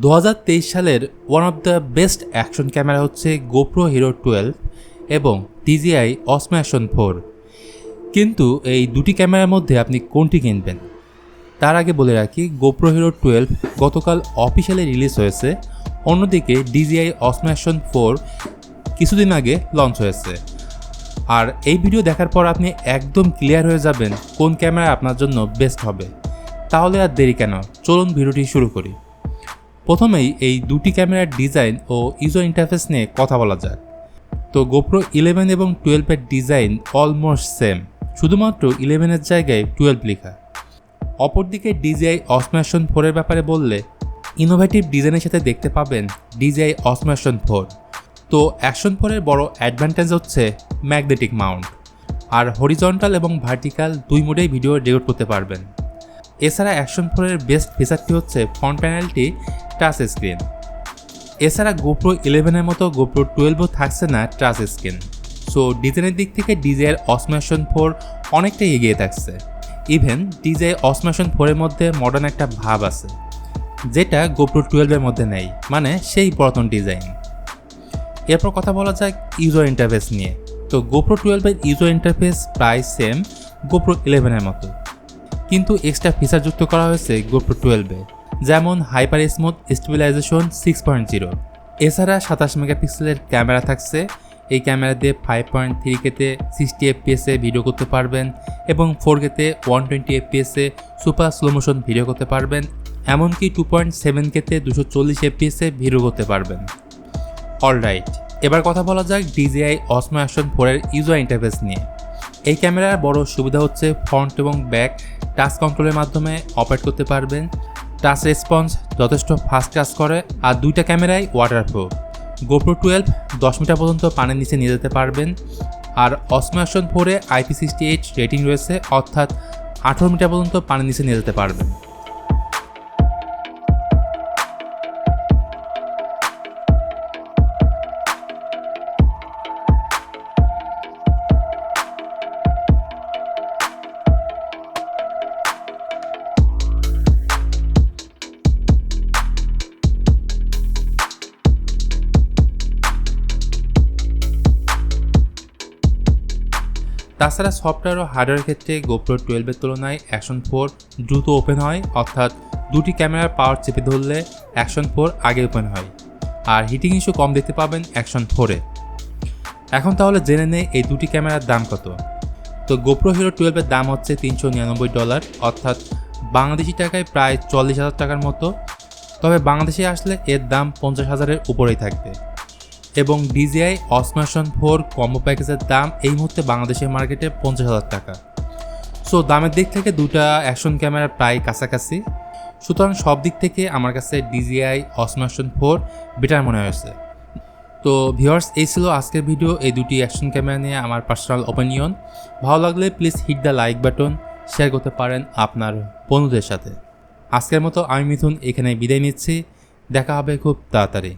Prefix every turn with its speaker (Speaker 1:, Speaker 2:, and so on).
Speaker 1: 2023 সালের one of the best action camera হচ্ছে GoPro Hero 12 এবং DJI Osmo Action 4। কিন্তু এই দুটি ক্যামেরার মধ্যে আপনি কোনটি কিনবেন তার আগে বলে রাখি, GoPro Hero 12 গতকাল অফিশিয়ালি রিলিজ হয়েছে, অন্যদিকে DJI Osmo Action 4 কিছুদিন আগে লঞ্চ হয়েছে। আর এই ভিডিও দেখার পর আপনি একদম ক্লিয়ার হয়ে যাবেন কোন ক্যামেরা আপনার জন্য বেস্ট হবে। তাহলে আর দেরি কেন, চলুন ভিডিওটি শুরু করি। প্রথমেই এই দুটি ক্যামেরার ডিজাইন ও ইউজার ইন্টারফেস নিয়ে কথা বলা যাক। তো GoPro 11 এবং 12 এর ডিজাইন অলমোস্ট সেম, শুধুমাত্র 11 এর জায়গায় 12 লেখা। অপরদিকে DJI Osmo Action 4 এর ব্যাপারে বললে, ইনোভেটিভ ডিজাইনের সাথে দেখতে পাবেন DJI Osmo Action 4। তো Action 4 এর বড় অ্যাডভান্টেজ হচ্ছে ম্যাগনেটিক মাউন্ট, আর হরিজন্টাল এবং ভার্টিক্যাল দুই মোডেই ভিডিও রেকর্ড করতে পারবেন। এছাড়া Action 4 এর বেস্ট ফিচারটি হচ্ছে ফ্রন্ট প্যানেলটি টাচ স্ক্রিন। এছাড়া GoPro 11 এর মতো GoPro 12ও থাকছে না টাচ স্ক্রিন। সো ডিজাইনের দিক থেকে DJI Osmo Action 4 অনেকটাই এগিয়ে থাকছে। ইভেন DJI Osmo Action 4 এর মধ্যে মডার্ন একটা ভাব আছে, যেটা GoPro 12 এর মধ্যে নেই, মানে সেই পুরাতন ডিজাইন। এরপর কথা বলা যায় ইউজার ইন্টারফেস নিয়ে। তো GoPro 12 এর ইউজার ইন্টারফেস প্রায় সেম GoPro 11 এর মতো, কিন্তু এক্সট্রা ফিচার যুক্ত করা হয়েছে GoPro 12 এ, যেমন হাইপার স্মুথ স্টেবিলাইজেশন 6.0। এছাড়া 27 মেগাপিক্সেলের ক্যামেরা থাকছে। এই ক্যামেরা দিয়ে 5.3K তে 60 fps এ ভিডিও করতে পারবেন এবং 4K তে 120 fps এ সুপার স্লো মোশন ভিডিও করতে পারবেন, এমনকি 2.7K তে 240 fps এ ভিডিও করতে পারবেন। অলরাইট, এবার কথা বলা যাক DJI Osmo Action 4 এর ইউজার ইন্টারফেস নিয়ে। এই ক্যামেরার বড় সুবিধা হচ্ছে ফ্রন্ট এবং ব্যাক টাচ কন্ট্রোলের মাধ্যমে অপারেট করতে পারবেন। টাচ রেসপন্স যথেষ্ট ফাস্ট কাজ করে, আর দুইটা ক্যামেরাই ওয়াটারপ্রুফ। GoPro 12 10 মিটার পর্যন্ত পানির নিচে নিয়ে যেতে পারবেন, আর Osmo Action 4 এ IP68 রেটিং রয়েছে, অর্থাৎ 18 মিটার পর্যন্ত পানির নিচে নিয়ে যেতে পারবেন। তাছাড়া সফটওয়্যার ও হার্ডওয়্যারের ক্ষেত্রে GoPro 12 এর তুলনায় Action 4 দ্রুত ওপেন হয়, অর্থাৎ দুটি ক্যামেরার পাওয়ার চেপে ধরলে Action 4 আগে ওপেন হয়। আর হিটিং ইস্যু কম দেখতে পাবেন Action 4 এ। এখন তাহলে জেনে নেই এই দুটি ক্যামেরার দাম কত। তো GoPro Hero 12 এর দাম হচ্ছে $399, অর্থাৎ বাংলাদেশি টাকায় প্রায় 40,000 টাকার মতো। তবে বাংলাদেশে আসলে এর দাম 50,000-এর উপরেই থাকবে। এবং DJI Osmo Action 4 কম্বো প্যাকেজের দাম এই মুহূর্তে বাংলাদেশের মার্কেটে 50,000 টাকা। সো দামের দিক থেকে দুটা অ্যাকশন ক্যামেরা প্রায় কাছাকাছি। সুতরাং সব দিক থেকে আমার কাছে DJI Osmo Action 4 বেটার মনে হয়েছে। তো ভিউয়ার্স, এই ছিল আজকের ভিডিও, এই দুটি অ্যাকশন ক্যামেরা নিয়ে আমার পার্সোনাল ওপিনিয়ন। ভালো লাগলে please hit the like button, share করতে পারেন আপনার বন্ধুদের সাথে। আজকের মতো আমি মিথুন এখানে বিদায় নিচ্ছি, দেখা হবে খুব তাড়াতাড়ি।